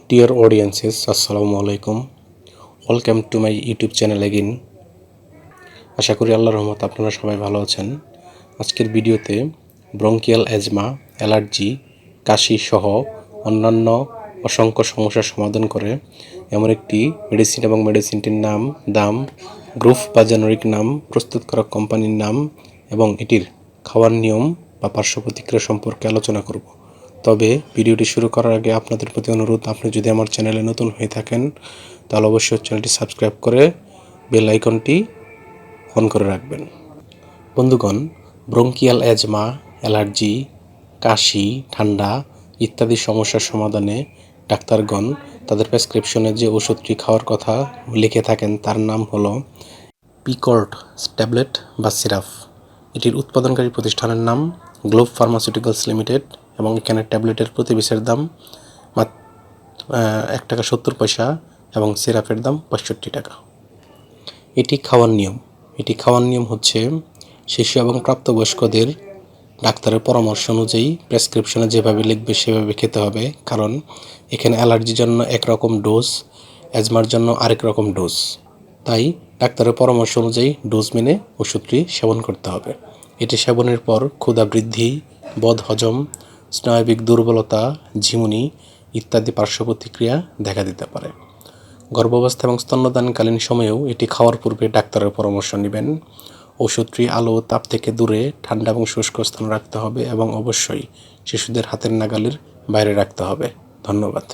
Dear audiences, Assalamu alaikum. Welcome to my YouTube channel again. আশা করি আল্লাহর রহমতে আপনারা সবাই ভালো আছেন। আজকের ভিডিওতে ব্রঙ্কিয়াল অ্যাজমা, অ্যালার্জি, কাশি সহ অন্যান্য অসংখ্য সমস্যার সমাধান করে এমন একটি মেডিসিন এবং মেডিসিনটির নাম, দাম, গ্রুপ বা জেনারিক নাম, প্রস্তুতকারক কোম্পানির নাম এবং এটির খাওয়ার নিয়ম বা পার্শ্ব প্রতিক্রিয়া সম্পর্কে আলোচনা করব। তবে ভিডিওটি শুরু করার আগে আপনাদের প্রতি অনুরোধ, আপনি যদি আমার চ্যানেলে নতুন হয়ে থাকেন তাহলে অবশ্যই চ্যানেলটি সাবস্ক্রাইব করে বেল আইকনটি অন করে রাখবেন। বন্ধুগণ, ব্রঙ্কিয়াল অ্যাজমা, অ্যালার্জি, কাশি, ঠান্ডা ইত্যাদি সমস্যার সমাধানে ডাক্তারগণ তাদের প্রেসক্রিপশনে যে ওষুধটি খাওয়ার কথা লিখে থাকেন তার নাম হলো পিকর্ড ট্যাবলেট বা সিরাপ। এটির উৎপাদনকারী প্রতিষ্ঠানের নাম গ্লোব ফার্মাসিউটিক্যালস লিমিটেড এবং এখানে ট্যাবলেটের প্রতি পিসের দাম ৳1.70 এবং সিরাপের দাম 65 টাকা। এটি খাওয়ার নিয়ম হচ্ছে শিশু এবং প্রাপ্তবয়স্কদের ডাক্তারের পরামর্শ অনুযায়ী প্রেসক্রিপশনে যেভাবে লিখবে সেভাবে খেতে হবে, কারণ এখানে অ্যালার্জির জন্য একরকম ডোজ, অ্যাজমার জন্য আরেক রকম ডোজ। তাই ডাক্তারের পরামর্শ অনুযায়ী ডোজ মেনে ওষুধটি সেবন করতে হবে। এটি সেবনের পর ক্ষুধা বৃদ্ধি, বদহজম, স্নায়বিক দুর্বলতা, ঝিমুনি ইত্যাদি পার্শ্ব প্রতিক্রিয়া দেখা দিতে পারে। গর্ভাবস্থা এবং স্তন্যদানকালীন সময়েও এটি খাওয়ার পূর্বে ডাক্তারের পরামর্শ নেবেন। ওষুধটি আলো তাপ থেকে দূরে ঠান্ডা এবং শুষ্ক স্থানে রাখতে হবে এবং অবশ্যই শিশুদের হাতের নাগালের বাইরে রাখতে হবে। ধন্যবাদ।